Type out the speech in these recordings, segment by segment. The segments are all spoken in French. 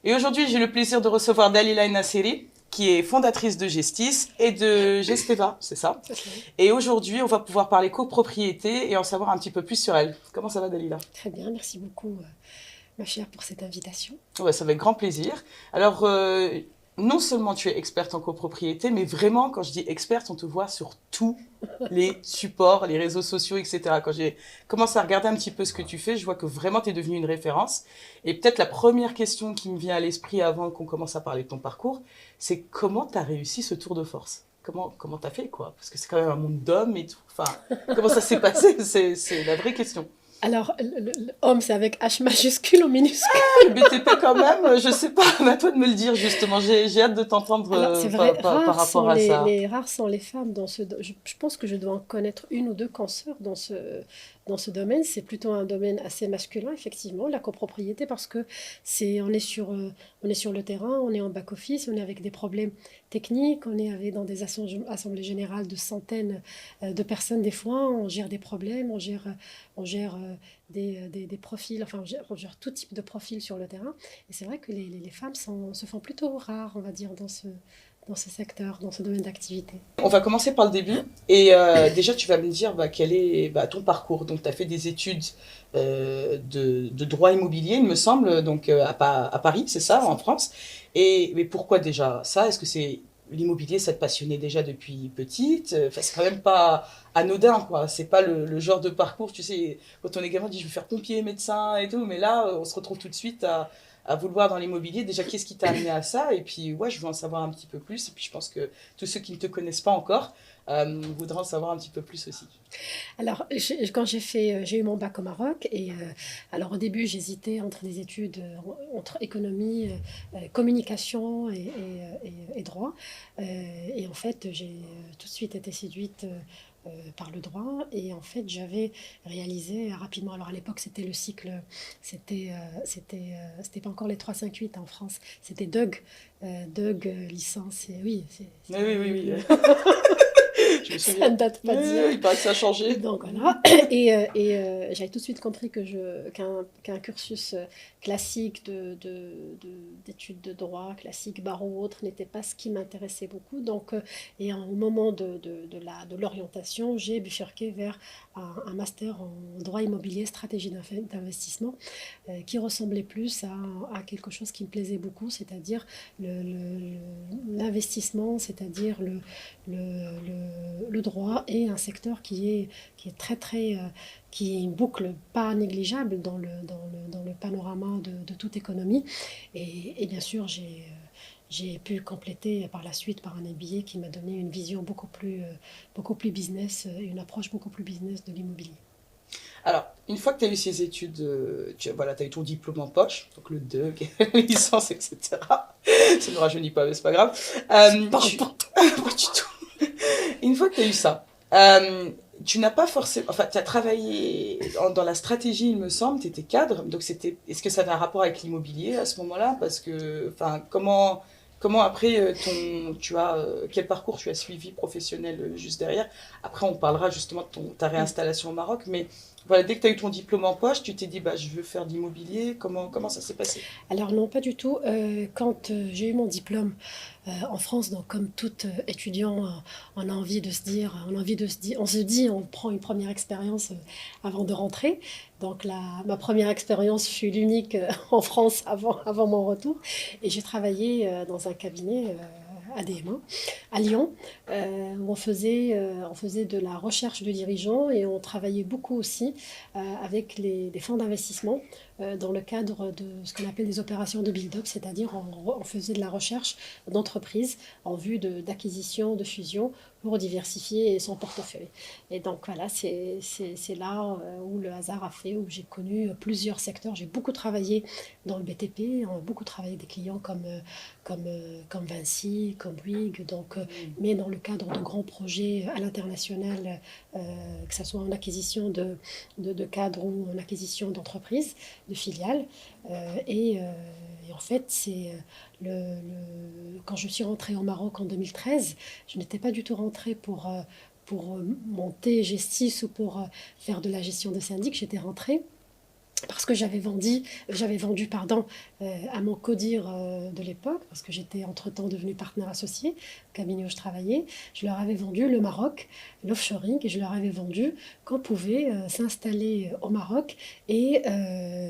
Et aujourd'hui, j'ai le plaisir de recevoir Dalila Nasseri, qui est fondatrice de Gestis et de Gesteva, c'est ça. C'est cela. Et aujourd'hui, on va pouvoir parler copropriété et en savoir un petit peu plus sur elle. Comment ça va, Dalila? Très bien, merci beaucoup, ma chère, pour cette invitation. Ouais, ça va avec grand plaisir. Alors, non seulement tu es experte en copropriété, mais vraiment, quand je dis experte, on te voit sur tous les supports, les réseaux sociaux, etc. Quand j'ai commencé à regarder un petit peu ce que tu fais, je vois que vraiment tu es devenue une référence. Et peut-être la première question qui me vient à l'esprit avant qu'on commence à parler de ton parcours, c'est comment tu as réussi ce tour de force? Comment t'as fait, quoi? Parce que c'est quand même un monde d'hommes et tout. Enfin, comment ça s'est passé? C'est la vraie question. Alors, homme, c'est avec H majuscule ou minuscule? Le BTP quand même, je sais pas, à toi de me le dire justement. J'ai hâte de t'entendre Alors, c'est vrai, par rapport à ça. rares sont les femmes dans ce... Je pense que je dois en connaître une ou deux consoeurs dans ce domaine. C'est plutôt un domaine assez masculin, effectivement, la copropriété, parce que on est sur le terrain, on est en back-office, on est avec des problèmes techniques, dans des assemblées générales de centaines de personnes des fois, on gère des problèmes, on gère des profils, enfin, on gère tout type de profils sur le terrain. Et c'est vrai que les femmes se font plutôt rares, on va dire, dans ce secteur, dans ce domaine d'activité. On va commencer par le début. Et déjà, tu vas me dire quel est ton parcours. Donc, tu as fait des études de droit immobilier, il me semble, donc à Paris, c'est ça, en France. Mais pourquoi déjà ça? Est-ce que c'est l'immobilier, ça te passionnait déjà depuis petite? Enfin, c'est quand même pas anodin, quoi. C'est pas le genre de parcours, tu sais, quand on est gamin, on dit je veux faire pompier, médecin et tout. Mais là, on se retrouve tout de suite à vouloir dans l'immobilier. Déjà, qu'est-ce qui t'a amené à ça? Et puis, ouais, je veux en savoir un petit peu plus. Et puis, je pense que tous ceux qui ne te connaissent pas encore voudront en savoir un petit peu plus aussi. Alors, quand j'ai eu mon bac au Maroc, alors au début, j'hésitais entre des études, entre économie, communication et droit. Et en fait, j'ai tout de suite été séduite par le droit. Et en fait, j'avais réalisé rapidement, alors à l'époque, c'était le cycle, c'était pas encore les 3-5-8 en France, c'était licence. Et oui, Oui, oui, oui, oui, oui. Je me ça souviens. ne date pas Oui, d'hier. il paraît que ça a changé. Donc voilà, j'avais tout de suite compris qu'un cursus classique d'études de droit, classique, barreau ou autre, n'était pas ce qui m'intéressait beaucoup. Donc, au moment de l'orientation, j'ai bifurqué vers un master en droit immobilier, stratégie d'investissement, qui ressemblait plus à quelque chose qui me plaisait beaucoup, c'est-à-dire l'investissement, c'est-à-dire le droit et un secteur qui est qui est une boucle pas négligeable dans le panorama de toute économie. Et bien sûr, j'ai pu compléter par la suite par un MBA qui m'a donné une vision beaucoup plus business, une approche beaucoup plus business de l'immobilier. Alors, une fois que tu as eu ces études, voilà, tu as eu ton diplôme en poche, donc le DEUG, licence, etc. Ça ne me rajeunit pas, mais c'est pas grave. C'est pas Tu... important. Pas du tout. Une fois que tu as eu ça, tu n'as pas forcément. Enfin, tu as travaillé dans la stratégie, il me semble, tu étais cadre. Donc, est-ce que ça avait un rapport avec l'immobilier à ce moment-là? Parce que, enfin, comment après, quel parcours tu as suivi professionnel juste derrière? Après, on parlera justement de ta réinstallation au Maroc. Mais voilà, dès que tu as eu ton diplôme en poche, tu t'es dit, je veux faire de l'immobilier. Comment ça s'est passé? Alors non, pas du tout. Quand j'ai eu mon diplôme en France, donc comme tout étudiant, on a envie de se dire, on prend une première expérience avant de rentrer. Donc ma première expérience fut l'unique en France avant mon retour. Et j'ai travaillé dans un cabinet ADM1 à Lyon, où on faisait de la recherche de dirigeants et on travaillait beaucoup aussi avec des fonds d'investissement dans le cadre de ce qu'on appelle des opérations de build-up, c'est-à-dire on faisait de la recherche d'entreprises en vue d'acquisition, de fusion pour diversifier son portefeuille. Et donc voilà, c'est là où le hasard a fait, où j'ai connu plusieurs secteurs. J'ai beaucoup travaillé dans le BTP, beaucoup travaillé avec des clients comme Vinci, comme Bouygues, donc, mais dans le cadre de grands projets à l'international, que ce soit en acquisition de cadres ou en acquisition d'entreprises, de filiales. Et en fait, quand je suis rentrée au Maroc en 2013, je n'étais pas du tout rentrée pour monter Gestis ou pour faire de la gestion de syndic. J'étais rentrée parce que j'avais vendu pardon, à mon codir de l'époque, parce que j'étais entre-temps devenue partenaire associée au cabinet où je travaillais. Je leur avais vendu le Maroc, l'offshoring, et je leur avais vendu qu'on pouvait s'installer au Maroc et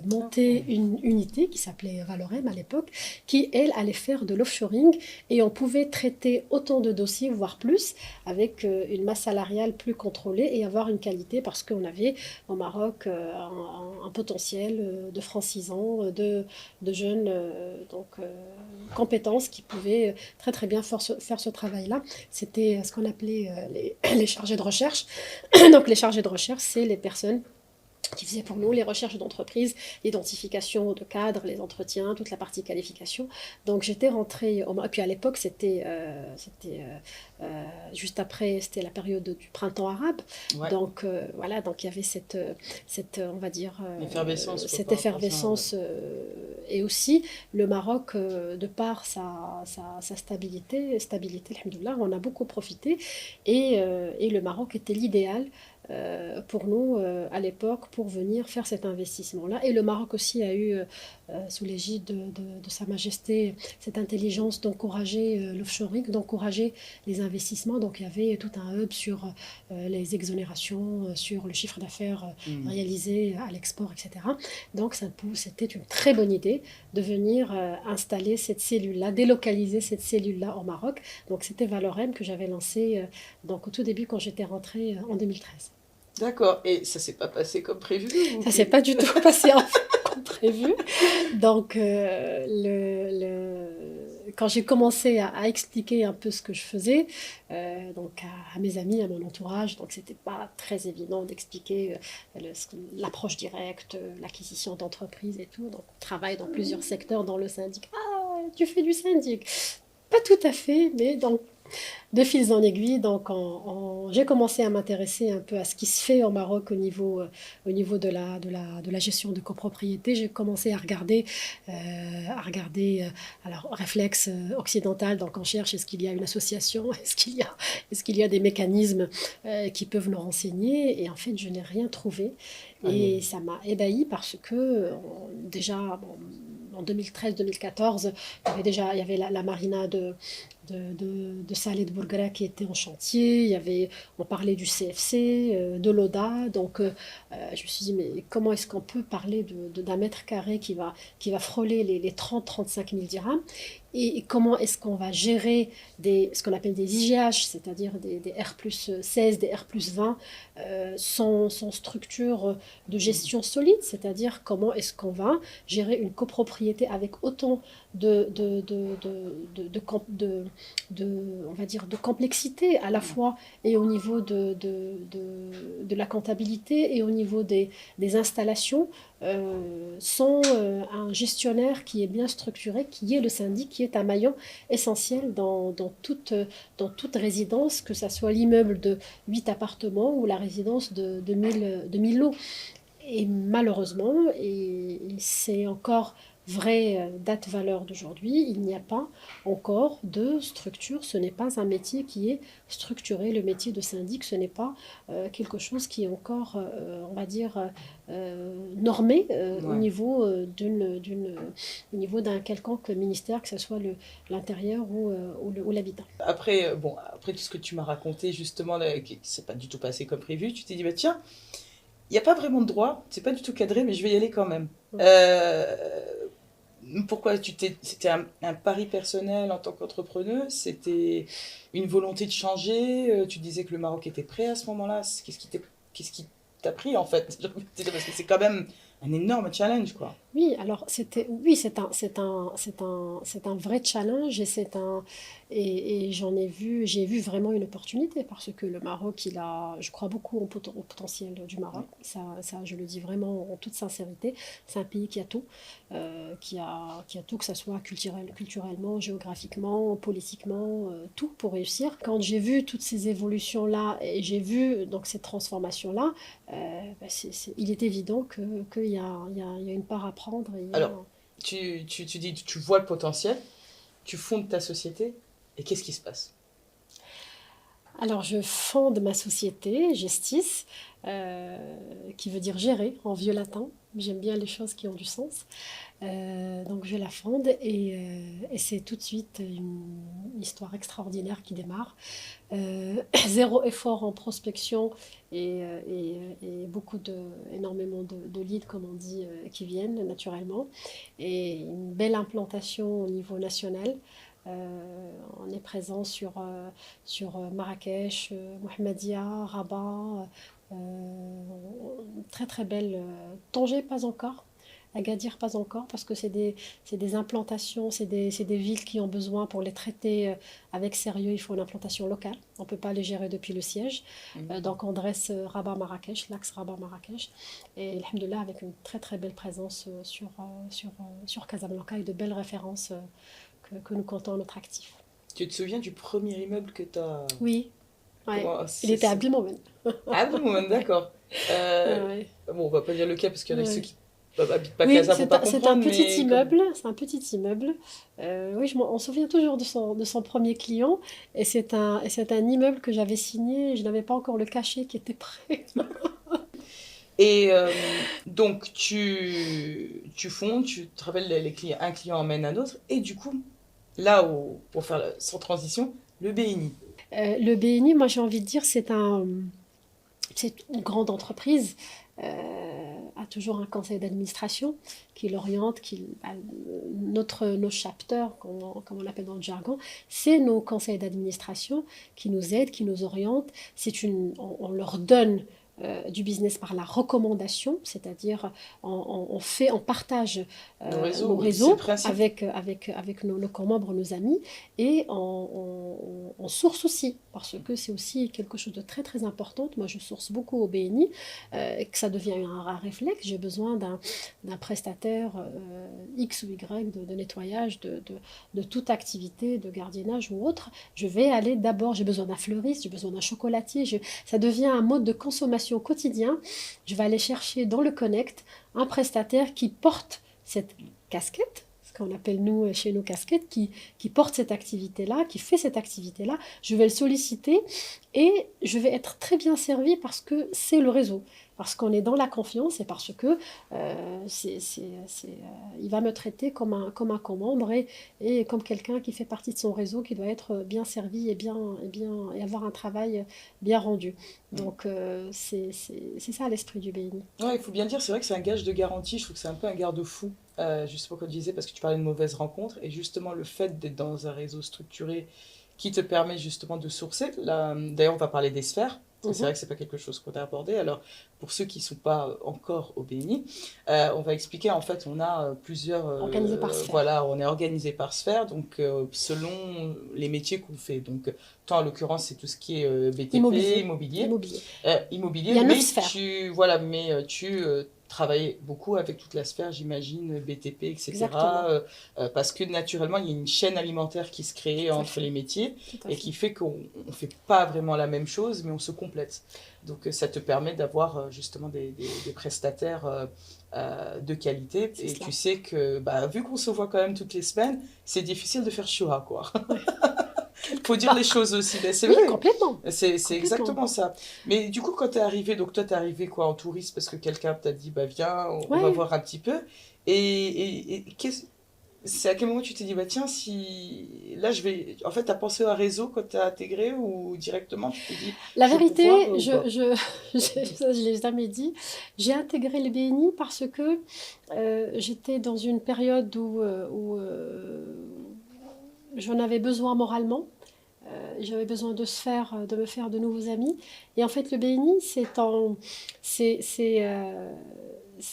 monter une unité qui s'appelait Valorem à l'époque, qui, elle, allait faire de l'offshoring, et on pouvait traiter autant de dossiers, voire plus, avec une masse salariale plus contrôlée et avoir une qualité, parce qu'on avait au Maroc un potentiel de francisants, de jeunes compétences qui pouvaient très très bien faire ce travail-là. C'était ce qu'on appelait les chargés de recherche. Donc les chargés de recherche, c'est les personnes qui faisait pour nous les recherches d'entreprise, l'identification de cadres, les entretiens, toute la partie qualification. Donc j'étais rentrée, et puis à l'époque juste après, c'était la période du printemps arabe. Ouais. Donc voilà, donc il y avait on va dire, Effervescence, quoi, cette par rapport à ça, effervescence, et aussi le Maroc, de par sa stabilité, alhamdoulilah, on a beaucoup profité, et le Maroc était l'idéal pour nous à l'époque pour venir faire cet investissement-là. Et le Maroc aussi a eu, sous l'égide de Sa Majesté, cette intelligence d'encourager l'offshoring, d'encourager les investissements. Donc il y avait tout un hub sur les exonérations, sur le chiffre d'affaires réalisé à l'export, etc. Donc c'était une très bonne idée de venir installer cette cellule-là, délocaliser cette cellule-là au Maroc. Donc c'était Valorem que j'avais lancé donc, au tout début quand j'étais rentrée en 2013. D'accord. Et ça s'est pas passé comme prévu ou... Ça s'est pas du tout passé en fait comme prévu. Donc, quand j'ai commencé à expliquer un peu ce que je faisais, donc à mes amis, à mon entourage, donc c'était pas très évident d'expliquer l'approche directe, l'acquisition d'entreprise et tout. Donc, on travaille dans plusieurs secteurs dans le syndic. Ah, tu fais du syndic? Pas tout à fait, mais donc de fil en aiguille, donc j'ai commencé à m'intéresser un peu à ce qui se fait au Maroc au niveau de la gestion de copropriété. J'ai commencé à regarder alors réflexe occidental, donc on cherche est-ce qu'il y a une association, est-ce qu'il y a des mécanismes qui peuvent nous renseigner, et en fait je n'ai rien trouvé, et ça m'a ébahie parce que déjà bon, en 2013-2014, il y avait la marina de Salé de Bourgara qui était en chantier. On parlait du CFC, de l'ODA. Donc, je me suis dit, mais comment est-ce qu'on peut parler d'un mètre carré qui va frôler les 30-35 000 dirhams, et comment est-ce qu'on va gérer ce qu'on appelle des IGH, c'est-à-dire des R+16, des R+20, sans structure de gestion solide, c'est-à-dire comment est-ce qu'on va gérer une copropriété avec autant on va dire, de complexité à la fois, et au niveau de la comptabilité et au niveau des installations, sans un gestionnaire qui est bien structuré, qui est le syndic, qui est un maillon essentiel dans toute résidence, que ce soit l'immeuble de 8 appartements ou la résidence de 1000 lots. Et malheureusement, et c'est encore vraie date-valeur d'aujourd'hui, il n'y a pas encore de structure. Ce n'est pas un métier qui est structuré. Le métier de syndic, ce n'est pas quelque chose qui est encore, on va dire, normé au niveau au niveau d'un quelconque ministère, que ce soit l'intérieur ou l'habitat. Après, bon, après tout ce que tu m'as raconté, justement, là, qui s'est pas du tout passé comme prévu, tu t'es dit, bah tiens, il n'y a pas vraiment de droit, c'est pas du tout cadré, mais je vais y aller quand même. Pourquoi c'était un pari personnel en tant qu'entrepreneur? C'était une volonté de changer? Tu disais que le Maroc était prêt à ce moment-là. Qu'est-ce qui t'a pris en fait? Parce que c'est quand même un énorme challenge, quoi. Oui, alors c'est un vrai challenge, et j'ai vu vraiment une opportunité, parce que le Maroc, je crois beaucoup au potentiel du Maroc. Ça, je le dis vraiment en toute sincérité. C'est un pays qui a tout, qui a tout, que ce soit culturellement, géographiquement, politiquement, tout pour réussir. Quand j'ai vu toutes ces évolutions-là, et j'ai vu donc cette transformation-là, il est évident qu'il y a une part à prendre. Alors, tu dis, tu vois le potentiel, tu fondes ta société, et qu'est-ce qui se passe? Alors, je fonde ma société, Gestis, qui veut dire gérer en vieux latin. J'aime bien les choses qui ont du sens. Donc, je la fonde et c'est tout de suite une histoire extraordinaire qui démarre. Zéro effort en prospection et énormément de leads, comme on dit, qui viennent naturellement. Et une belle implantation au niveau national. On est présent sur Marrakech, Mohammedia, Rabat, très très belle. Tanger, pas encore. Agadir, pas encore, parce que c'est des implantations, c'est des villes qui ont besoin, pour les traiter avec sérieux, il faut une implantation locale. On ne peut pas les gérer depuis le siège. Donc on dresse Rabat-Marrakech, l'axe Rabat-Marrakech. Et alhamdoulilah, avec une très très belle présence sur Casablanca et de belles références que nous comptons à notre actif. Tu te souviens du premier immeuble que tu as... Oui, ouais. Comment... Il était à Abdelmomen. Ah bon, d'accord. Ouais. Bon, on va pas dire lequel, parce qu'il y en a Ouais. ceux qui habitent pas Oui, Casa pour pas c'est un comprendre, petit mais... immeuble. C'est un petit immeuble. Oui, on se souvient toujours de son premier client. Et c'est un immeuble que j'avais signé. Je n'avais pas encore le cachet qui était prêt. Et donc, tu fondes, tu te rappelles, les clients, un client emmène un autre, et du coup, là, pour faire sans transition, le BNI. Le BNI, moi j'ai envie de dire, c'est une grande entreprise, a toujours un conseil d'administration qui l'oriente, nos chapters, comme on l'appelle dans le jargon, c'est nos conseils d'administration qui nous aident, qui nous orientent. On leur donne du business par la recommandation, c'est-à-dire on partage nos C'est réseaux le principe. avec nos membres, nos amis, et on source aussi, parce que c'est aussi quelque chose de très très important. Moi je source beaucoup au BNI, que ça devient un réflexe. J'ai besoin d'un prestataire X ou Y de nettoyage, de toute activité, de gardiennage ou autre. Je vais aller d'abord, j'ai besoin d'un fleuriste, j'ai besoin d'un chocolatier, ça devient un mode de consommation quotidien. Je vais aller chercher dans le Connect un prestataire qui porte cette casquette, ce qu'on appelle nous chez nous casquettes, qui porte cette activité-là, qui fait cette activité-là. Je vais le solliciter et je vais être très bien servi parce que c'est le réseau, parce qu'on est dans la confiance et parce que il va me traiter comme un commembre et comme quelqu'un qui fait partie de son réseau, qui doit être bien servi et avoir un travail bien rendu. Donc c'est ça l'esprit du BNI. Ouais, il faut bien dire, c'est vrai que c'est un gage de garantie, je trouve que c'est un peu un garde-fou, justement comme tu disais, parce que tu parlais de mauvaises rencontres, et justement le fait d'être dans un réseau structuré qui te permet justement de sourcer. Là, d'ailleurs, on va parler des sphères. C'est vrai que c'est pas quelque chose qu'on a abordé. Alors, pour ceux qui sont pas encore au BNI, on va expliquer. En fait, on a plusieurs. Organisé par sphère. Voilà, on est organisé par sphère, donc selon les métiers qu'on fait. Donc, toi, en l'occurrence, c'est tout ce qui est BTP, immobilier. Il y a 9 sphères. Tu travailles beaucoup avec toute la sphère, j'imagine, BTP, etc. Exactement. Parce que naturellement, il y a une chaîne alimentaire qui se crée entre les métiers et qui fait qu'on ne fait pas vraiment la même chose, mais on se complète. Donc ça te permet d'avoir justement des prestataires de qualité. Et tu sais que, vu qu'on se voit quand même toutes les semaines, c'est difficile de faire choix, quoi. Faut dire les choses aussi, mais c'est vrai. Complètement. C'est exactement ça. Mais du coup, quand t'es arrivé, donc toi t'es arrivé quoi, en touriste parce que quelqu'un t'a dit viens, on va voir un petit peu. Et c'est à quel moment tu t'es dit tiens, si là je vais. En fait, t'as pensé au réseau quand t'as intégré ou directement tu t'es dit. La vérité, je l'ai jamais dit. J'ai intégré le BNI parce que j'étais dans une période où j'en avais besoin moralement. J'avais besoin de me faire de nouveaux amis. Et en fait, le BNI,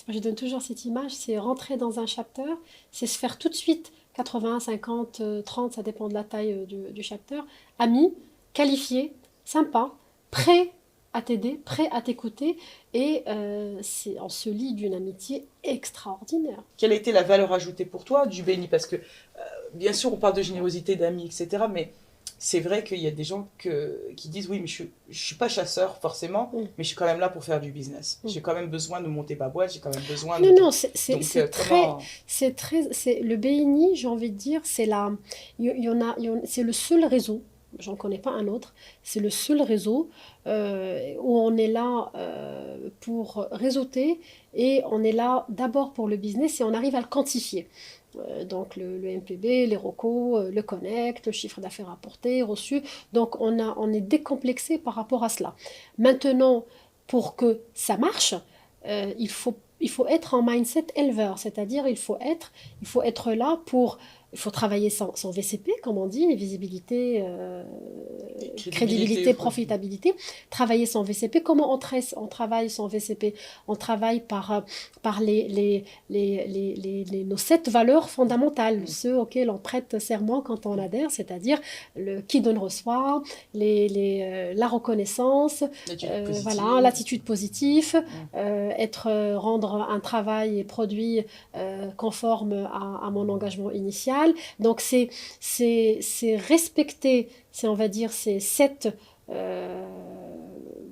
je donne toujours cette image, c'est rentrer dans un chapter, c'est se faire tout de suite 80, 50, 30, ça dépend de la taille du chapter, amis, qualifiés, sympas, prêts à t'aider, prêts à t'écouter. Et on se lie d'une amitié extraordinaire. Quelle a été la valeur ajoutée pour toi du BNI? Parce que, bien sûr, on parle de générosité, d'amis, etc. Mais c'est vrai qu'il y a des gens qui disent oui, mais je suis pas chasseur forcément, mais je suis quand même là pour faire du business. J'ai quand même besoin de monter ma boîte, j'ai quand même besoin de... Non, c'est le BNI, j'ai envie de dire, c'est le seul réseau j'en connais pas un autre. C'est le seul réseau où on est là pour réseauter et on est là d'abord pour le business et on arrive à le quantifier. Donc le MPB, les ROCO, le Connect, le chiffre d'affaires apporté, reçu. Donc on est décomplexé par rapport à cela. Maintenant, pour que ça marche, il faut être en mindset éleveur, c'est-à-dire il faut être là pour, il faut travailler son VCP, comme on dit, visibilité, crédibilité, profitabilité, travailler son VCP. Comment on travaille son VCP? On travaille par nos 7 valeurs fondamentales, ceux auxquels on prête serment quand on adhère, c'est-à-dire le qui donne reçoit, la reconnaissance, voilà, l'attitude positive, rendre un travail et produit conforme à mon engagement initial. Donc c'est respecter, on va dire, ces 7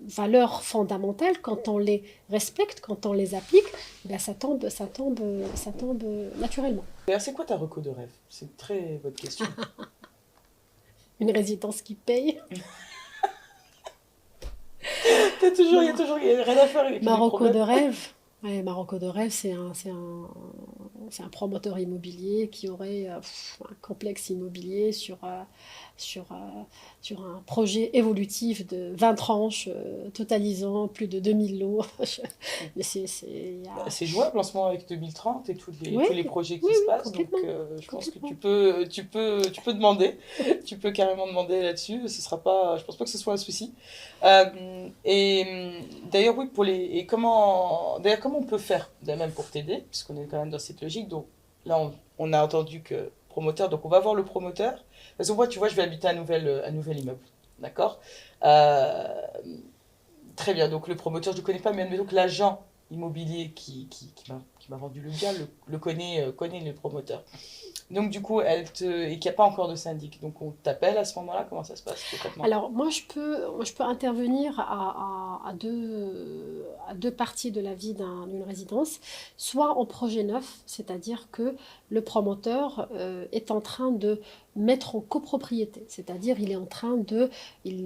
valeurs fondamentales. Quand on les respecte, quand on les applique, ben ça tombe naturellement. D'ailleurs, c'est quoi ta reco de rêve? C'est une très bonne question. Une résidence qui paye. Il y a toujours rien à faire avec Marocco de rêve. Ouais, Marocco de rêve, c'est un promoteur immobilier qui aurait un complexe immobilier sur un projet évolutif de 20 tranches, totalisant plus de 2000 lots. Mais c'est jouable en ce moment avec 2030 et tous les projets qui se passent. Donc je pense que tu peux demander. Tu peux carrément demander là-dessus. Je pense pas que ce soit un souci. Et d'ailleurs, oui, comment on peut faire, même pour t'aider, puisqu'on est quand même dans cette logique. Donc là, on a entendu que promoteur, donc on va voir le promoteur. Parce que moi, tu vois, je vais habiter un nouvel immeuble, d'accord. Très bien, donc le promoteur, je ne le connais pas, mais admettons que l'agent immobilier qui m'a vendu le bien connaît le promoteur. Donc du coup, et qu'il n'y a pas encore de syndic. Donc on t'appelle à ce moment-là, comment ça se passe concrètement? Alors moi je peux intervenir à deux parties de la vie d'une résidence, soit en projet neuf, c'est-à-dire que le promoteur est en train de mettre en copropriété, c'est-à-dire il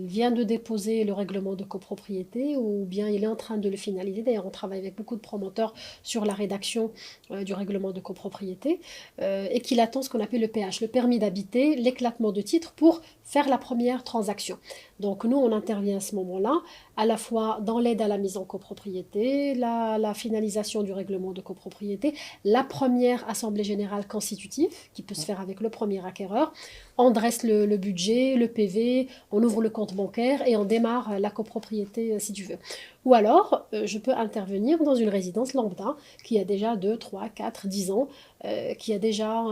vient de déposer le règlement de copropriété ou bien il est en train de le finaliser. D'ailleurs, on travaille avec beaucoup de promoteurs sur la rédaction du règlement de copropriété et qu'il attend ce qu'on appelle le PH, le permis d'habiter, l'éclatement de titre pour faire la première transaction. Donc nous, on intervient à ce moment-là, à la fois dans l'aide à la mise en copropriété, la finalisation du règlement de copropriété, la première assemblée générale constitutive, qui peut se faire avec le premier acquéreur. On dresse le budget, le PV, on ouvre le compte bancaire et on démarre la copropriété si tu veux. Ou alors, je peux intervenir dans une résidence lambda qui a déjà 2, 3, 4, 10 ans, qui a déjà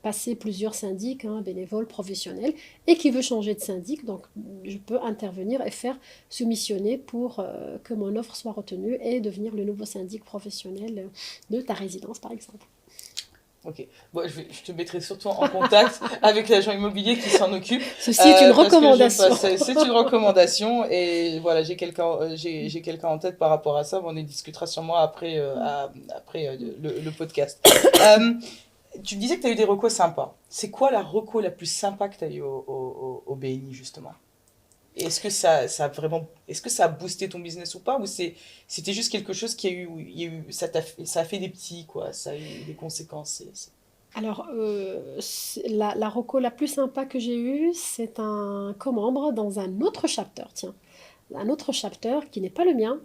passé plusieurs syndics, bénévoles, professionnels, et qui veut changer de syndic. Donc, je peux intervenir et faire soumissionner pour que mon offre soit retenue et devenir le nouveau syndic professionnel de ta résidence, par exemple. Ok, bon, je te mettrai surtout en contact avec l'agent immobilier qui s'en occupe. Ceci est une recommandation. C'est une recommandation et voilà, j'ai quelqu'un en tête par rapport à ça. On en discutera sûrement après le podcast. Tu me disais que tu as eu des recos sympas. C'est quoi la reco la plus sympa que tu as eu au BNI justement? Est-ce que est-ce que ça a boosté ton business ou pas, ou c'était juste quelque chose ça a fait des petits, quoi, ça a eu des conséquences. Alors, la reco la plus sympa que j'ai eue, c'est un comembre dans un autre chapter, tiens. Un autre chapter qui n'est pas le mien,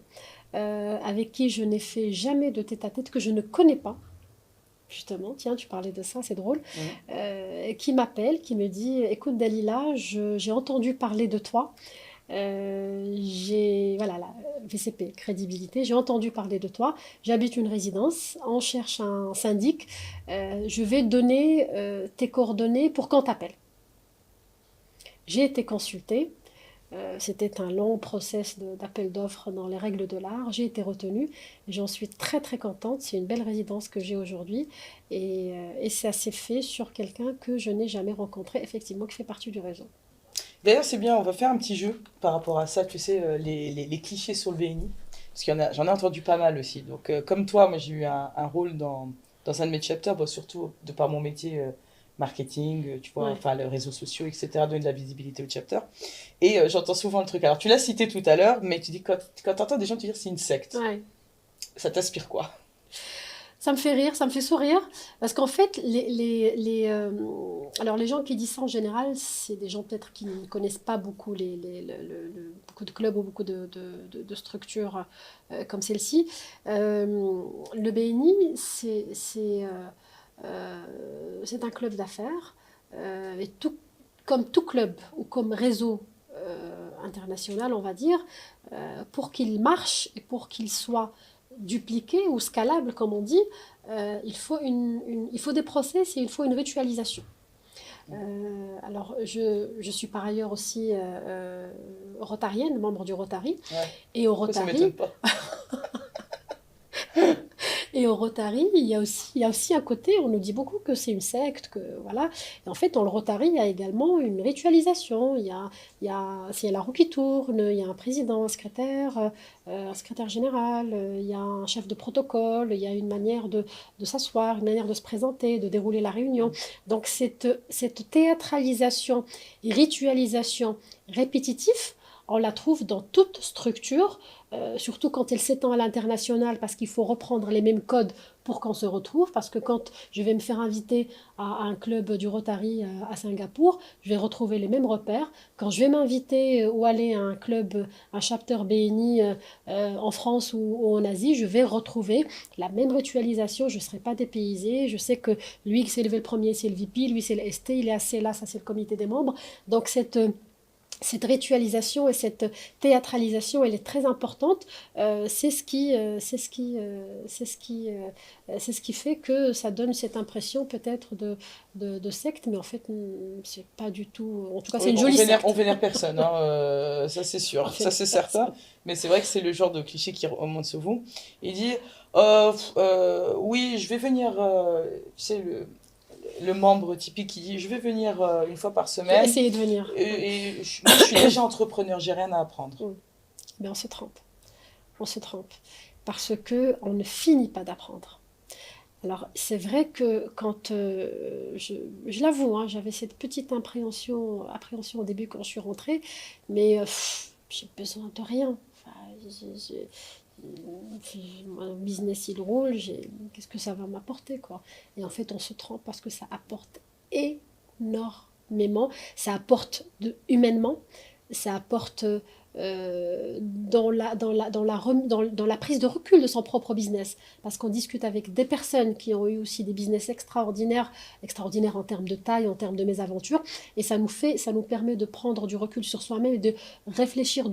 avec qui je n'ai fait jamais de tête-à-tête, que je ne connais pas. Justement, tiens, tu parlais de ça, c'est drôle, qui m'appelle, qui me dit, écoute Dalila, j'ai entendu parler de toi, voilà, la VCP, crédibilité, j'ai entendu parler de toi, j'habite une résidence, on cherche un syndic, je vais donner tes coordonnées pour qu'on t'appelle. J'ai été consultée. C'était un long process d'appel d'offres dans les règles de l'art. J'ai été retenue et j'en suis très très contente. C'est une belle résidence que j'ai aujourd'hui et ça s'est fait sur quelqu'un que je n'ai jamais rencontré, effectivement, qui fait partie du réseau. D'ailleurs, c'est bien, on va faire un petit jeu par rapport à ça, tu sais, les clichés sur le VNI. Parce j'en ai entendu pas mal aussi. Donc, comme toi, moi j'ai eu un rôle dans un de mes chapters, surtout de par mon métier marketing, tu vois, Ouais. enfin, les réseaux sociaux, etc., donner de la visibilité au chapter. Et j'entends souvent le truc. Alors, tu l'as cité tout à l'heure, mais tu dis quand tu entends des gens te dire c'est une secte, Ouais. ça t'inspire quoi? Ça me fait rire, ça me fait sourire, parce qu'en fait, alors les gens qui disent ça en général, c'est des gens peut-être qui ne connaissent pas beaucoup beaucoup de clubs ou beaucoup de structures comme celle-ci. Le BNI, c'est un club d'affaires, et comme tout club ou comme réseau international, on va dire, pour qu'il marche et pour qu'il soit dupliqué ou scalable, comme on dit, il faut des process et il faut une ritualisation. Alors, je suis par ailleurs aussi rotarienne, membre du Rotary. Ouais. Et au Pourquoi ça Rotary, m'étonne pas? Et au Rotary, il y a aussi un côté, on nous dit beaucoup que c'est une secte, que voilà. Et en fait, dans le Rotary, il y a également une ritualisation. Il y a la roue qui tourne, il y a un président, un secrétaire général, il y a un chef de protocole, il y a une manière de s'asseoir, une manière de se présenter, de dérouler la réunion. Donc cette théâtralisation et ritualisation répétitive, on la trouve dans toute structure, surtout quand elle s'étend à l'international, parce qu'il faut reprendre les mêmes codes pour qu'on se retrouve. Parce que quand je vais me faire inviter à un club du Rotary à Singapour, je vais retrouver les mêmes repères. Quand je vais m'inviter ou aller à un club, un chapter BNI en France ou en Asie, je vais retrouver la même ritualisation. Je ne serai pas dépaysée. Je sais que lui qui s'est levé le premier, c'est le VP, lui c'est le ST, il est assez là, ça c'est le comité des membres. Donc cette ritualisation et cette théâtralisation, elle est très importante. C'est ce qui fait que ça donne cette impression peut-être de secte, mais en fait, c'est pas du tout. En tout cas, c'est Oui, une jolie on secte. vénère personne, hein, ça c'est On sûr, fait ça c'est certain. personne. Mais c'est vrai que c'est le genre de cliché qui remonte sur vous. Il dit, oui, je vais venir, tu sais, le membre typique qui dit, je vais venir une fois par Je vais semaine, essayer de venir. moi je suis déjà entrepreneur, j'ai rien à apprendre. Mais on se trompe. On se trompe. Parce que on ne finit pas d'apprendre. Alors, c'est vrai que quand, je l'avoue, hein, j'avais cette petite appréhension au début quand je suis rentrée, mais j'ai besoin de rien. Enfin, mon business, il roule, qu'est-ce que ça va m'apporter, quoi. Et en fait, on se trompe parce que ça apporte énormément. Ça apporte humainement, ça apporte dans la prise de recul de son propre business. Parce qu'on discute avec des personnes qui ont eu aussi des business extraordinaires, extraordinaires en termes de taille, en termes de mésaventures, et ça nous permet de prendre du recul sur soi-même et de réfléchir,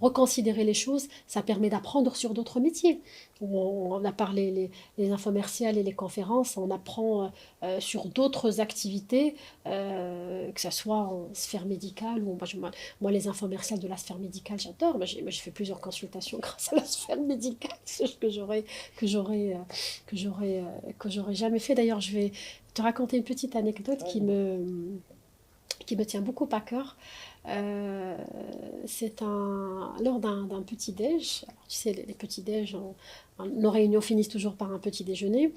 reconsidérer les choses. Ça permet d'apprendre sur d'autres métiers. On a parlé les infomerciales et les conférences, on apprend sur d'autres activités, que ce soit en sphère médicale ou moi, les infomerciales de la sphère médicale, j'adore. Moi, j'ai fait plusieurs consultations grâce à la sphère médicale, ce que j'aurais, que j'aurais jamais fait. D'ailleurs, je vais te raconter une petite anecdote qui me tient beaucoup à cœur. C'est lors d'un petit-déj. Alors, tu sais, les petits-déj, nos réunions finissent toujours par un petit déjeuner.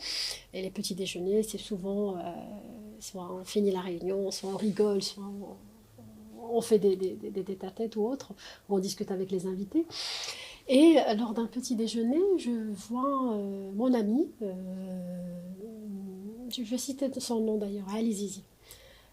Et les petits déjeuners, c'est souvent, soit on finit la réunion, soit on rigole, soit on fait des tête-à-tête ou autre, où on discute avec les invités. Et lors d'un petit déjeuner, je vois mon ami, je vais citer son nom d'ailleurs, Ali Zizi.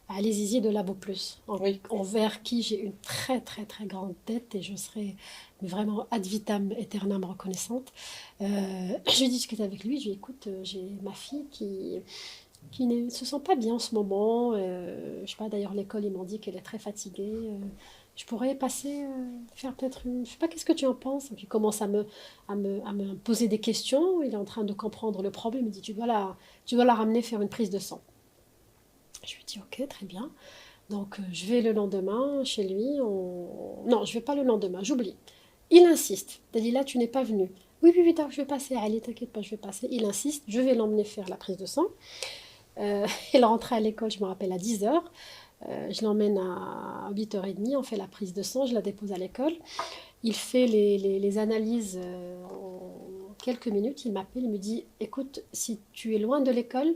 Ali Zizi de Labo Plus, Oui. envers qui j'ai une très très très grande dette et je serai vraiment ad vitam aeternam reconnaissante. Je discute avec lui, je lui dis, écoute, j'ai ma fille qui ne se sent pas bien en ce moment. Je sais pas, d'ailleurs, l'école, ils m'ont dit qu'elle est très fatiguée. Je pourrais passer, faire peut-être une. Je sais pas, qu'est-ce que tu en penses? Et puis il commence à me poser des questions. Il est en train de comprendre le problème. Il me dit, tu dois la ramener faire une prise de sang. Je lui dis, ok, très bien. Donc, je vais le lendemain chez lui. Non, je vais pas le lendemain, j'oublie. Il insiste. Dalila, tu n'es pas venue. Oui, oui, oui, je vais passer. Allez, t'inquiète pas, je vais passer. Il insiste. Je vais l'emmener faire la prise de sang. Il rentrait à l'école, je me rappelle, à 10h. Je l'emmène à 8h30, on fait la prise de sang, je la dépose à l'école. Il fait les analyses en quelques minutes. Il m'appelle, il me dit, écoute, si tu es loin de l'école,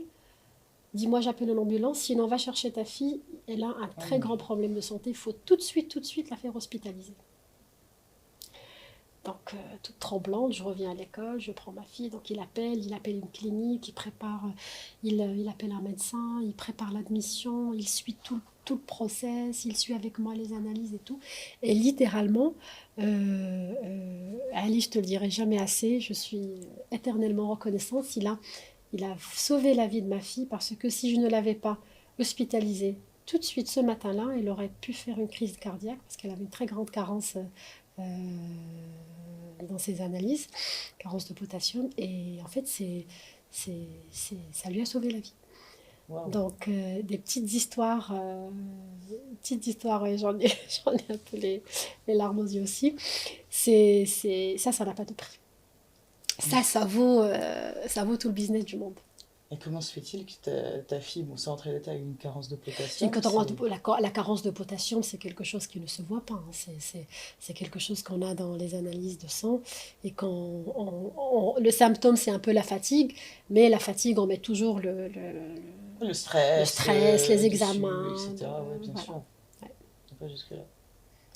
dis-moi, j'appelle une ambulance, sinon va chercher ta fille, elle a un très grand problème de santé, il faut tout de suite la faire hospitaliser. Donc, toute tremblante, je reviens à l'école, je prends ma fille, donc il appelle une clinique, il prépare, il appelle un médecin, il prépare l'admission, il suit tout le process, il suit avec moi les analyses et tout. Et littéralement, Ali, je te le dirai jamais assez, je suis éternellement reconnaissante. Il a sauvé la vie de ma fille parce que si je ne l'avais pas hospitalisée tout de suite ce matin-là, elle aurait pu faire une crise cardiaque parce qu'elle avait une très grande carence dans ses analyses, carence de potassium. Et en fait, ça lui a sauvé la vie. Wow. Donc, des petites histoires, ouais, j'en ai, j'en ai un peu les larmes aux yeux aussi. Ça n'a pas de prix. Ça vaut tout le business du monde. Et comment se fait-il que ta fille, bon, sans entrer dans les détails, a une carence de Et potassium? la carence de potassium, c'est quelque chose qui ne se voit pas, hein. C'est quelque chose qu'on a dans les analyses de sang. Et le symptôme, c'est un peu la fatigue, mais la fatigue, on met toujours Le stress, les examens. etc. Ouais, bien Voilà. sûr. Ouais. Pas jusque-là.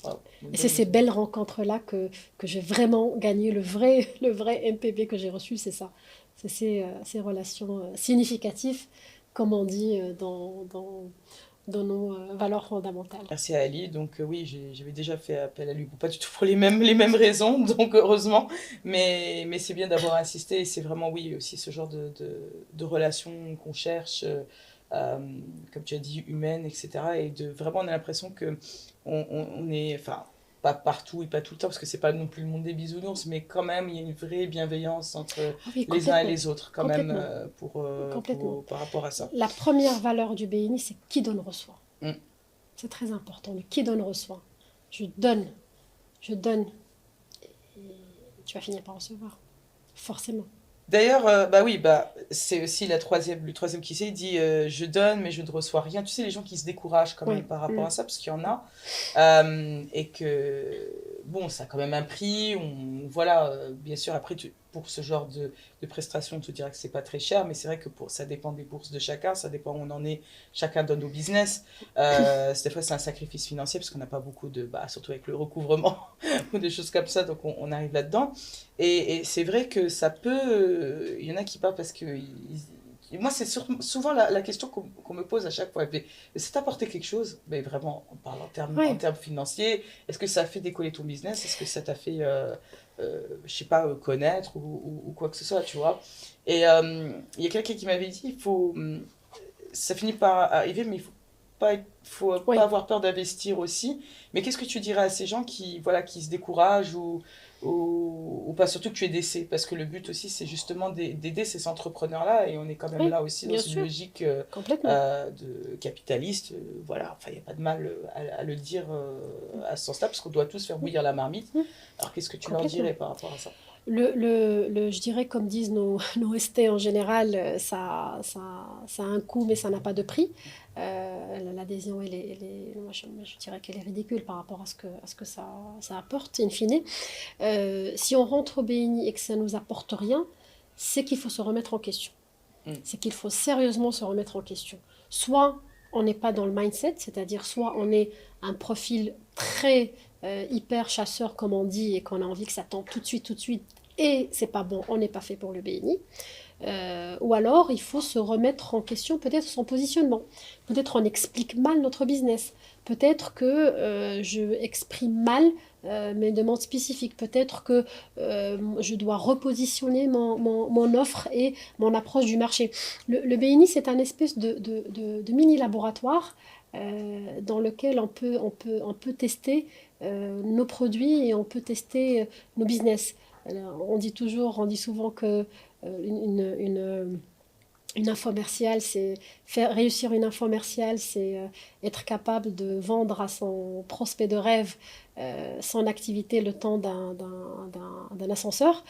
Wow. Et c'est ces belles rencontres-là que j'ai vraiment gagné. Le vrai MPB que j'ai reçu, c'est ça. C'est ces relations significatives, comme on dit dans nos valeurs fondamentales. Merci à Ali. Donc oui, j'avais déjà fait appel à lui, bon, pas du tout pour les mêmes raisons, donc heureusement, mais c'est bien d'avoir insisté, et c'est vraiment, oui, aussi ce genre de relation qu'on cherche, euh, comme tu as dit, humaine, etc. Et vraiment, on a l'impression que on est, enfin, pas partout et pas tout le temps, parce que c'est pas non plus le monde des bisounours, mais quand même, il y a une vraie bienveillance entre Ah oui, les uns et complètement. les autres, quand même, Complètement. Complètement. par rapport à ça. La première valeur du BNI, c'est qui donne reçoit. Mm. C'est très important. Le qui donne reçoit. Je donne. Et tu vas finir par recevoir. Forcément. D'ailleurs, bah oui, c'est aussi le troisième qui sait, il dit je donne mais je ne reçois rien. Tu sais, les gens qui se découragent quand Oui. même par rapport à ça, parce qu'il y en a, et que bon, ça a quand même un prix. Voilà, bien sûr, après, pour ce genre de prestations, on te dira que c'est pas très cher, mais c'est vrai que ça dépend des bourses de chacun, ça dépend où on en est, chacun donne au business. Des fois, c'est un sacrifice financier parce qu'on n'a pas beaucoup surtout avec le recouvrement ou des choses comme ça, donc on arrive là-dedans. Et c'est vrai que ça peut. Il y en a qui partent parce que. Moi, c'est souvent la question qu'on me pose à chaque fois. Mais ça t'a apporté quelque chose? Mais vraiment, on parle Oui. en termes financiers. Est-ce que ça a fait décoller ton business? Est-ce que ça t'a fait, je sais pas, connaître ou quoi que ce soit, tu vois? Et il y a quelqu'un qui m'avait dit, ça finit par arriver, mais faut Oui. pas avoir peur d'investir aussi. Mais qu'est-ce que tu dirais à ces gens qui se découragent ou pas, surtout que tu es décès, parce que le but aussi c'est justement d'aider ces entrepreneurs-là, et on est quand même Oui, là aussi dans bien une sûr. logique Complètement. de capitaliste, voilà, enfin il n'y a pas de mal à le dire à ce sens-là, parce qu'on doit tous faire bouillir la marmite. Mm. Alors qu'est-ce que tu leur Complètement. dirais par rapport à ça? Je dirais, comme disent nos ST en général, ça a un coût, mais ça n'a pas de prix. L'adhésion, moi, je dirais qu'elle est ridicule par rapport à ce que ça apporte, in fine. Si on rentre au BNI et que ça ne nous apporte rien, c'est qu'il faut se remettre en question. Mm. C'est qu'il faut sérieusement se remettre en question. Soit on n'est pas dans le mindset, c'est-à-dire soit on est un profil très hyper chasseur, comme on dit, et qu'on a envie que ça tombe tout de suite, et c'est pas bon, on n'est pas fait pour le BNI. Ou alors, il faut se remettre en question peut-être son positionnement. Peut-être on explique mal notre business. Peut-être que je exprime mal mes demandes spécifiques. Peut-être que je dois repositionner mon offre et mon approche du marché. Le BNI, c'est un espèce de mini-laboratoire dans lequel on peut tester nos produits et on peut tester nos business. Alors, on dit souvent que une infomerciale, réussir une infomerciale, c'est être capable de vendre à son prospect de rêve son activité le temps d'un ascenseur.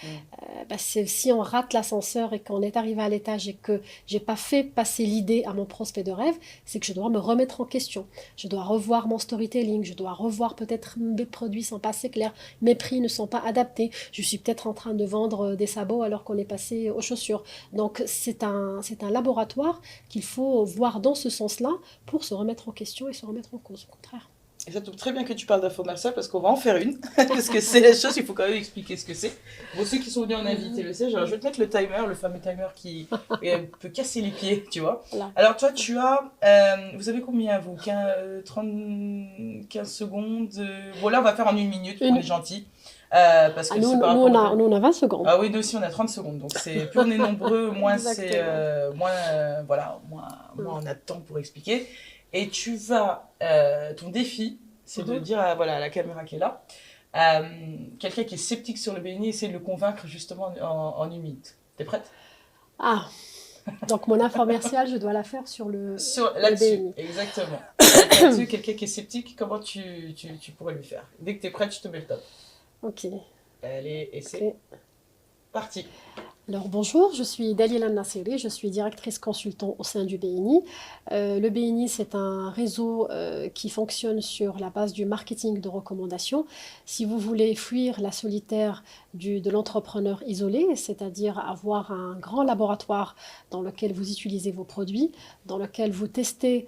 si on rate l'ascenseur et qu'on est arrivé à l'étage et que j'ai pas fait passer l'idée à mon prospect de rêve, c'est que je dois me remettre en question. Je dois revoir mon storytelling, je dois revoir peut-être mes produits sont pas assez clairs, mes prix ne sont pas adaptés, je suis peut-être en train de vendre des sabots alors qu'on est passé aux chaussures. Donc c'est un laboratoire qu'il faut voir dans ce sens-là pour se remettre en question et se remettre en cause, au contraire. Et ça tombe très bien que tu parles d'infomercial parce qu'on va en faire une. Parce que c'est la chose, il faut quand même expliquer ce que c'est. Bon, ceux qui sont venus en invité le savent. Alors, je vais te mettre le timer, le fameux timer qui peut casser les pieds, tu vois. Voilà. Alors, toi, tu as. Vous avez combien, vous 15 secondes Bon, là, on va faire en 1 minute, on est gentil. Parce que nous, nous, on a 20 secondes. Ah oui, nous aussi, on a 30 secondes. Donc, plus on est nombreux, moins c'est. Moins on a de temps pour expliquer. Et tu vas, ton défi, c'est de dire à la caméra qui est là, quelqu'un qui est sceptique sur le BNI, essayer de le convaincre justement en 1 minute. T'es prête? Ah, donc mon infomercial, je dois la faire sur le là-dessus, BNI. Exactement. Là-dessus, quelqu'un qui est sceptique, comment tu pourrais lui faire? Dès que t'es prête, je te mets le top. Ok. Allez, et c'est parti. Alors bonjour, je suis Dalila Nassiri, je suis directrice consultant au sein du BNI. Le BNI, c'est un réseau qui fonctionne sur la base du marketing de recommandation. Si vous voulez fuir la solitaire de l'entrepreneur isolé, c'est-à-dire avoir un grand laboratoire dans lequel vous utilisez vos produits, dans lequel vous testez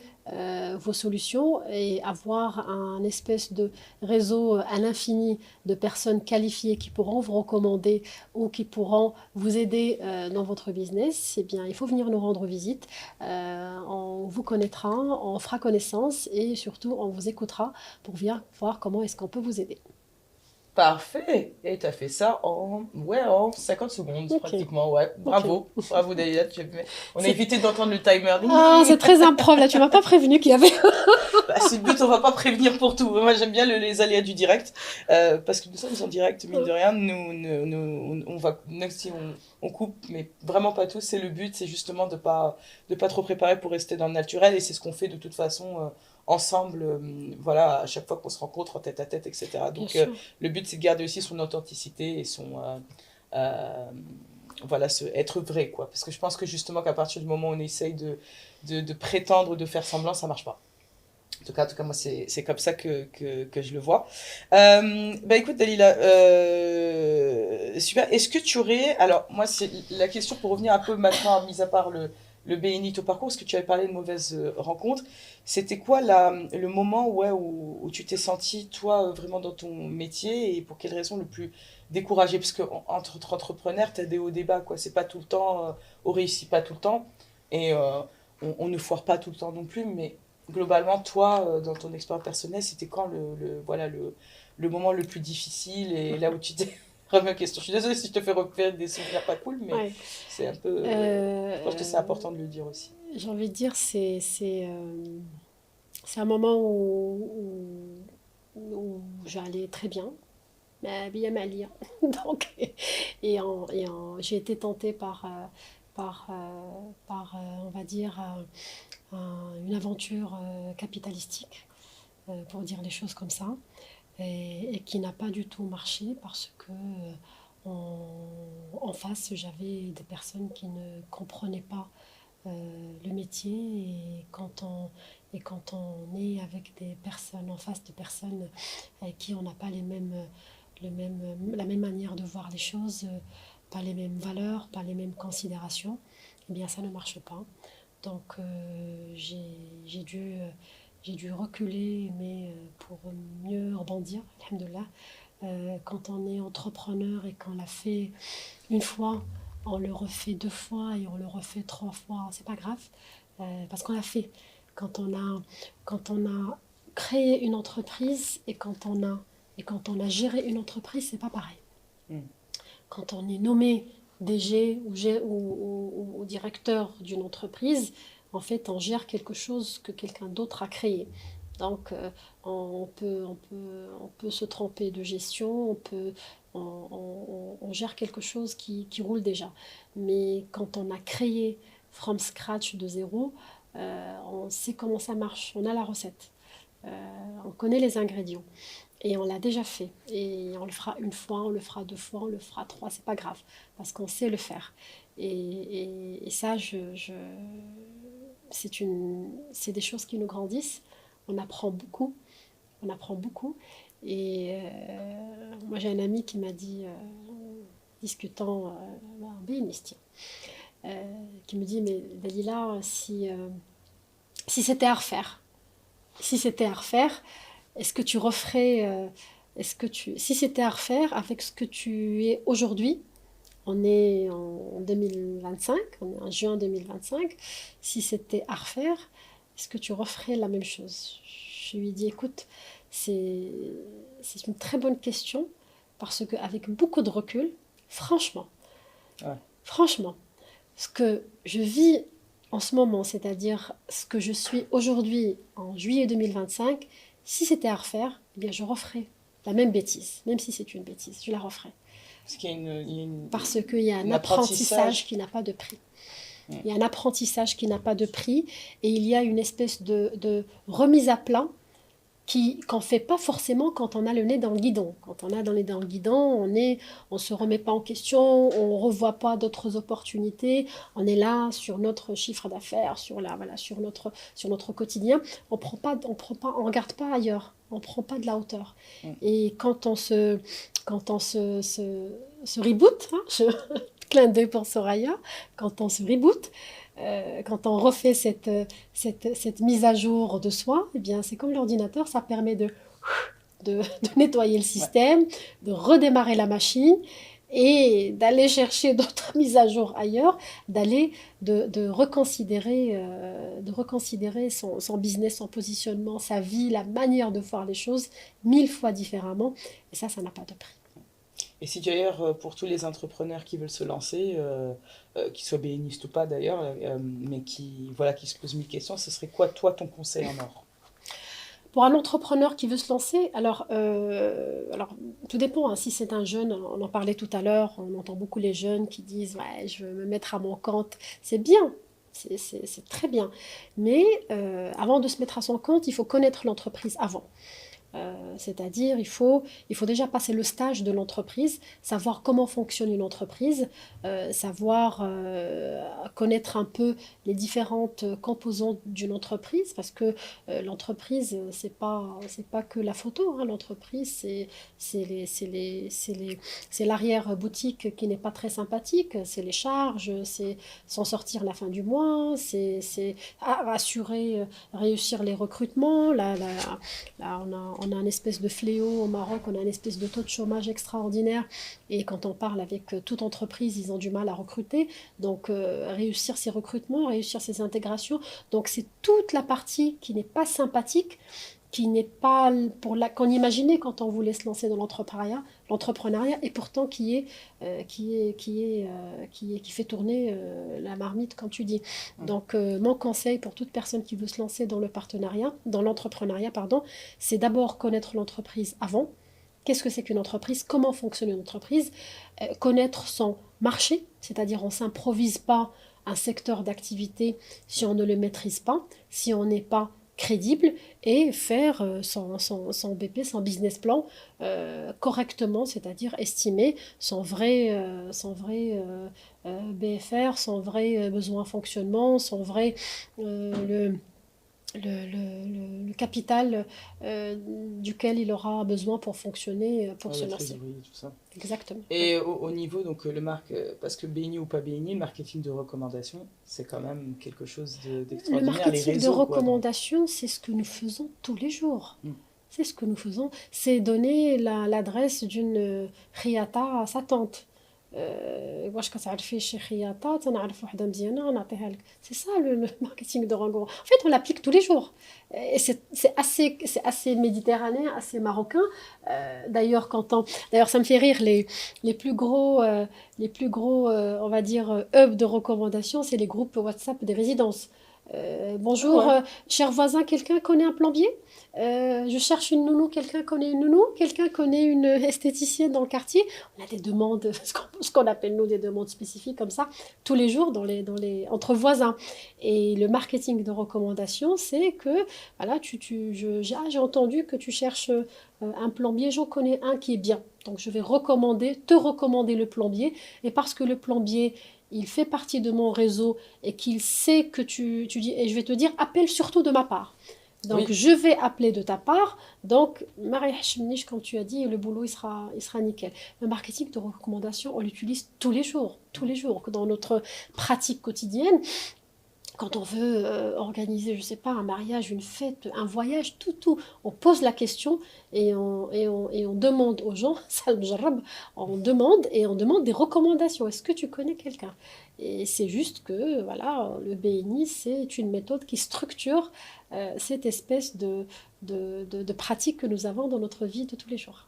vos solutions et avoir un espèce de réseau à l'infini de personnes qualifiées qui pourront vous recommander ou qui pourront vous aider dans votre business, eh bien, il faut venir nous rendre visite. On vous connaîtra, on fera connaissance et surtout on vous écoutera pour venir voir comment est-ce qu'on peut vous aider. Parfait. Et tu as fait ça en 50 secondes, Okay. pratiquement. Ouais. Bravo. Okay. Bravo, Dalila. On a évité d'entendre le timer. Ah, c'est très improbable. Là, tu m'as pas prévenu qu'il y avait... C'est le but, on va pas prévenir pour tout. Moi, j'aime bien les aléas du direct. Parce que nous sommes en direct, mine de rien. On va, même si on coupe, mais vraiment pas tous. C'est le but, c'est justement de pas trop préparer pour rester dans le naturel. Et c'est ce qu'on fait de toute façon ensemble, à chaque fois qu'on se rencontre en tête à tête, etc. Donc, le but, c'est de garder aussi son authenticité et son... être vrai, quoi. Parce que je pense que justement qu'à partir du moment où on essaye de prétendre, de faire semblant, ça marche pas. En tout cas, moi, c'est comme ça que je le vois. Écoute, Dalila, super. Est-ce que tu aurais... Alors, moi, c'est la question pour revenir un peu maintenant, mis à part le BNI, ton parcours, parce que tu avais parlé de mauvaises rencontres. C'était quoi le moment où tu t'es senti, toi, vraiment dans ton métier et pour quelle raison le plus découragé? Parce qu'entre entrepreneurs, tu as des hauts débats, quoi. C'est pas tout le temps, on réussit pas tout le temps et on ne foire pas tout le temps non plus, mais globalement, toi, dans ton expérience personnelle, c'était quand le moment le plus difficile et là où tu t'es remis en question? Je suis désolée si je te fais refaire des souvenirs pas cool, mais c'est un peu... je pense que c'est important de le dire aussi. J'ai envie de dire, c'est un moment où j'allais très bien, mais bien mal lire. Donc, j'ai été tentée par on va dire, une aventure capitalistique, pour dire les choses comme ça, et qui n'a pas du tout marché parce que en face, j'avais des personnes qui ne comprenaient pas le métier, et quand on est avec des personnes, en face de personnes avec qui on n'a pas la même manière de voir les choses, pas les mêmes valeurs, pas les mêmes considérations, eh bien ça ne marche pas. Donc j'ai dû reculer, mais pour mieux rebondir, alhamdoulilah. Quand on est entrepreneur et qu'on l'a fait une fois, on le refait 2 fois et on le refait 3 fois, c'est pas grave, parce qu'on l'a fait. Quand on a créé une entreprise et quand on a géré une entreprise, c'est pas pareil. Quand on est nommé DG ou directeur d'une entreprise, en fait, on gère quelque chose que quelqu'un d'autre a créé. Donc, on peut se tromper de gestion, on gère quelque chose qui roule déjà. Mais quand on a créé from scratch de zéro, on sait comment ça marche, on a la recette, on connaît les ingrédients. Et on l'a déjà fait. Et on le fera une fois, on le fera deux fois, on le fera trois, c'est pas grave, parce qu'on sait le faire. Et ça, c'est des choses qui nous grandissent. On apprend beaucoup, on apprend beaucoup. Et moi, j'ai un ami qui m'a dit, discutant, un béniste, qui me dit, mais Dalila, si c'était à refaire, si c'était à refaire, est-ce que tu referais, si c'était à refaire avec ce que tu es aujourd'hui, on est en 2025, on est en juin 2025, si c'était à refaire, est-ce que tu referais la même chose? Je lui ai dit, écoute, c'est, c'est une très bonne question, parce qu'avec beaucoup de recul, franchement, Ouais. franchement, ce que je vis en ce moment, c'est-à-dire ce que je suis aujourd'hui en juillet 2025, si c'était à refaire, eh bien je referais la même bêtise, même si c'est une bêtise, je la referais. Parce qu'il y a Parce qu'il y a un un apprentissage qui n'a pas de prix. Mm. Il y a un apprentissage qui n'a pas de prix et il y a une espèce de remise à plat qu'on ne fait pas forcément quand on a le nez dans le guidon. Quand on a le nez dans le guidon, on ne se remet pas en question, on ne revoit pas d'autres opportunités, on est là sur notre chiffre d'affaires, sur notre quotidien. On ne regarde pas ailleurs, on ne prend pas de la hauteur. Mm. Et quand on se reboot, hein, clin d'œil pour Soraya, quand on se reboot, quand on refait cette mise à jour de soi, eh bien, c'est comme l'ordinateur, ça permet de nettoyer le système, de redémarrer la machine et d'aller chercher d'autres mises à jour ailleurs, de reconsidérer son business, son positionnement, sa vie, la manière de voir les choses 1000 fois différemment. Et ça n'a pas de prix. Et si d'ailleurs, pour tous les entrepreneurs qui veulent se lancer, qu'ils soient bénistes ou pas d'ailleurs, mais voilà, qui se posent 1000 questions, ce serait quoi, toi, ton conseil en or? Pour un entrepreneur qui veut se lancer, alors tout dépend, hein, si c'est un jeune, on en parlait tout à l'heure, on entend beaucoup les jeunes qui disent ouais, je veux me mettre à mon compte. C'est bien, c'est très bien. Mais avant de se mettre à son compte, il faut connaître l'entreprise avant. C'est-à-dire, il faut déjà passer le stage de l'entreprise, savoir comment fonctionne une entreprise, savoir connaître un peu les différentes composantes d'une entreprise, parce que l'entreprise, c'est pas que la photo, hein. L'entreprise, c'est l'arrière-boutique qui n'est pas très sympathique, c'est les charges, c'est s'en sortir la fin du mois, c'est assurer, réussir les recrutements, là, on a un espèce de fléau au Maroc, on a une espèce de taux de chômage extraordinaire. Et quand on parle avec toute entreprise, ils ont du mal à recruter. Donc, réussir ces recrutements, réussir ces intégrations. Donc, c'est toute la partie qui n'est pas sympathique, qui n'est pas qu'on imaginait quand on voulait se lancer dans l'entrepreneuriat, et pourtant qui fait tourner la marmite, comme tu dis. Donc, mon conseil pour toute personne qui veut se lancer dans l'entrepreneuriat, pardon, c'est d'abord connaître l'entreprise avant. Qu'est-ce que c'est qu'une entreprise? Comment fonctionne une entreprise? Connaître son marché, c'est-à-dire on ne s'improvise pas un secteur d'activité si on ne le maîtrise pas, si on n'est pas crédible, et faire son BP, son business plan correctement, c'est-à-dire estimer son vrai BFR, son vrai besoin de fonctionnement, son vrai le capital duquel il aura besoin pour fonctionner, pour se lancer. Tout ça. Exactement. Et au niveau, donc, parce que BNI ou pas BNI, le marketing de recommandation, c'est quand même quelque chose d'extraordinaire. Le marketing de recommandation, c'est ce que nous faisons tous les jours. C'est ce que nous faisons. C'est donner l'adresse d'une riata à sa tante. واش كتعرفي شي خياطه تنعرف وحده مزيانه نعطيها لك سي سا لو ماركتينغ دو رانغو en fait on l'applique tous les jours et c'est assez méditerranéen, assez marocain. D'ailleurs ça me fait rire, les plus gros on va dire hubs de recommandation, c'est les groupes WhatsApp des résidences. Bonjour, cher voisin, quelqu'un connaît un plombier? Je cherche une nounou, quelqu'un connaît une nounou? Quelqu'un connaît une esthéticienne dans le quartier? On a des demandes, ce qu'on appelle nous des demandes spécifiques comme ça, tous les jours entre voisins. Et le marketing de recommandation, c'est que voilà, j'ai entendu que tu cherches un plombier, j'en connais un qui est bien. Donc je vais te recommander le plombier. Et parce que le plombier, il fait partie de mon réseau et qu'il sait que tu dis, et je vais te dire, appelle surtout de ma part. Donc, Oui, je vais appeler de ta part. Donc, Marie Hachemniche, comme tu as dit, le boulot, il sera nickel. Le marketing de recommandation, on l'utilise tous les jours. Tous les jours. Dans notre pratique quotidienne, quand on veut organiser, je ne sais pas, un mariage, une fête, un voyage, tout, on pose la question et on demande aux gens, ça le jarab, on demande des recommandations. Est-ce que tu connais quelqu'un? Et c'est juste que voilà, le BNI, c'est une méthode qui structure cette espèce de pratique que nous avons dans notre vie de tous les jours.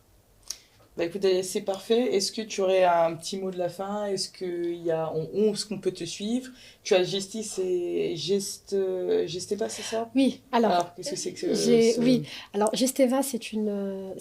bah écoutez, c'est parfait. Est-ce que tu aurais un petit mot de la fin? Est-ce qu'il y a, est-ce qu'on peut te suivre? Tu as Gestis et Gesteva, c'est ça? Oui, alors, Alors, qu'est-ce que c'est que oui, alors Gesteva, c'est une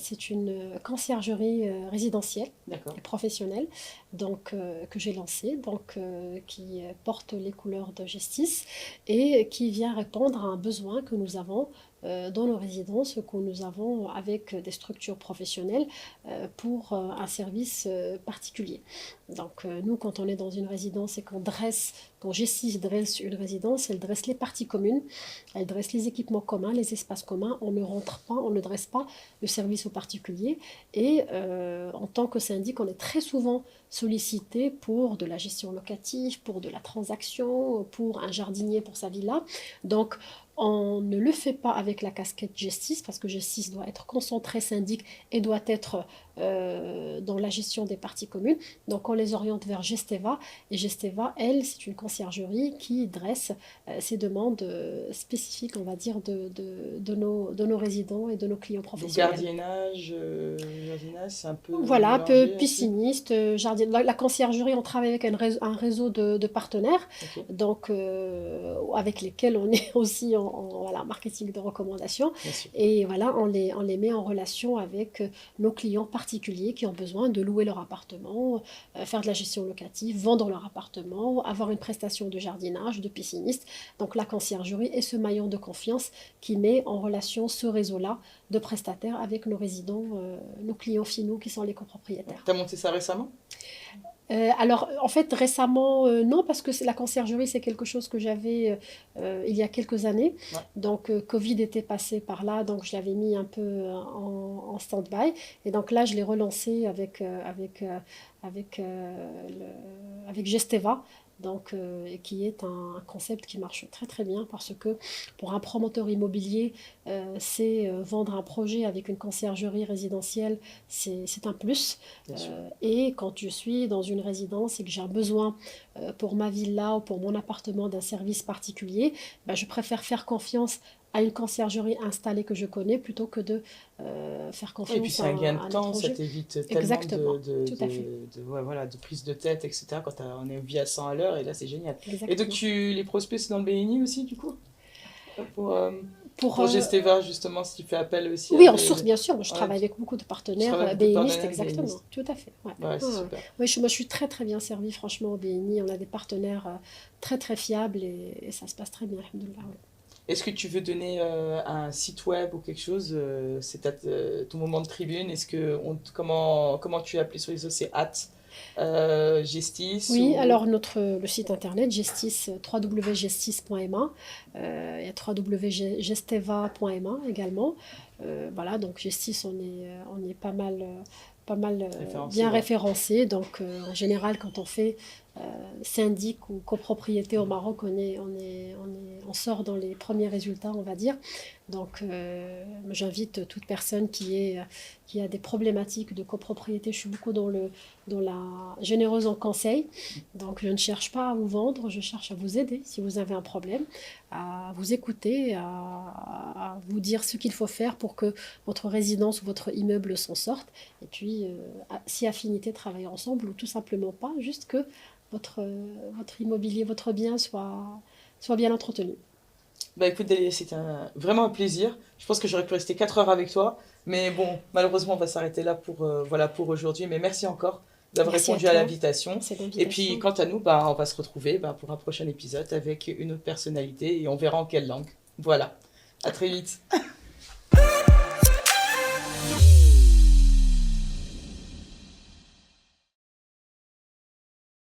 conciergerie résidentielle D'accord. et professionnelle donc, que j'ai lancée, donc, qui porte les couleurs de Gestis et qui vient répondre à un besoin que nous avons dans nos résidences, que nous avons avec des structures professionnelles pour un service particulier. Donc nous, quand on est dans une résidence et quand G6 dresse une résidence, elle dresse les parties communes, elle dresse les équipements communs, les espaces communs, on ne rentre pas, on ne dresse pas le service aux particuliers. Et en tant que syndic, on est très souvent sollicité pour de la gestion locative, pour de la transaction, pour un jardinier pour sa villa. Donc on ne le fait pas avec la casquette G6 parce que G6 doit être concentré syndic et doit être dans la gestion des parties communes. Donc on les oriente vers Gesteva et Gesteva, elle, c'est une conciergerie qui dresse ces demandes spécifiques, on va dire, de nos résidents et de nos clients Donc professionnels. gardiennage, c'est un peu Voilà, un peu mélangé aussi. pisciniste, jardin. La conciergerie, on travaille avec un réseau de partenaires, Ok, donc avec lesquels on est aussi voilà, marketing de recommandation. bien sûr. Et voilà, on les met en relation avec nos clients particuliers qui ont besoin de louer leur appartement, faire de la gestion locative, vendre leur appartement, avoir une prestation de jardinage, de pisciniste. Donc la conciergerie est ce maillon de confiance qui met en relation ce réseau-là de prestataires avec nos résidents, nos clients finaux qui sont les copropriétaires. T'as monté ça récemment? Alors, en fait, récemment, non, parce que la conciergerie, c'est quelque chose que j'avais il y a quelques années. Ouais, Donc, Covid était passé par là, donc je l'avais mis un peu en stand-by. Et donc là, je l'ai relancé avec Gesteva, donc, qui est un concept qui marche très très bien parce que pour un promoteur immobilier, c'est vendre un projet avec une conciergerie résidentielle, c'est un plus. bien sûr. Et quand je suis dans une résidence et que j'ai un besoin pour ma villa ou pour mon appartement d'un service particulier, ben, je préfère faire confiance à une conciergerie installée que je connais plutôt que de faire Oui, et puis confiance c'est à un gain un de temps, ça étranger. t'évite tellement Exactement, tout à fait. ouais, voilà, de prise de tête, etc. Quand on est vie à 100 à l'heure, et là c'est génial. Et donc Exactement. les prospects, c'est dans le BNI aussi, du coup? Pour, euh, Pour, pour Gesteva, justement, si tu fais appel aussi à oui, en des... source, bien sûr. Moi, je Ouais, travaille avec beaucoup de tu partenaires travailles avec beaucoup de BNistes, partenaires exactement. BNistes. Tout à fait. Ouais. Ouais, c'est Ouais, ouais. super. Moi, je suis très, très bien servie, franchement, au BNI. On a des partenaires très, très fiables et ça se passe très bien, alhamdoulilah, ouais. Est-ce que tu veux donner un site web ou quelque chose? C'est ton moment de tribune. Comment tu es appelé sur les réseaux? C'est Gestis Oui, ou... alors le site internet, Gestis, www.gestis.ma, il y a www.gesteva.ma également. Voilà, donc Gestis, on est pas mal Référencé, bien ouais. référencé. Donc en général, quand on fait syndic ou copropriété au Maroc, on sort dans les premiers résultats, on va dire. Donc j'invite toute personne qui a des problématiques de copropriété. Je suis beaucoup dans la généreuse en conseil. Donc, je ne cherche pas à vous vendre, je cherche à vous aider si vous avez un problème, à vous écouter, à vous dire ce qu'il faut faire pour que votre résidence ou votre immeuble s'en sorte. Et puis, si affinité, travailler ensemble ou tout simplement pas, juste que votre immobilier, votre bien soit bien entretenu. Bah écoute, Dalia, c'était vraiment un plaisir. Je pense que j'aurais pu rester 4 heures avec toi. Mais bon, malheureusement, on va s'arrêter là voilà, pour aujourd'hui. Mais merci encore d'avoir Merci à répondu à toi l'invitation. pour cette Et puis, invitation. quant à nous, bah, on va se retrouver pour un prochain épisode avec une autre personnalité et on verra en quelle langue. Voilà. À très vite.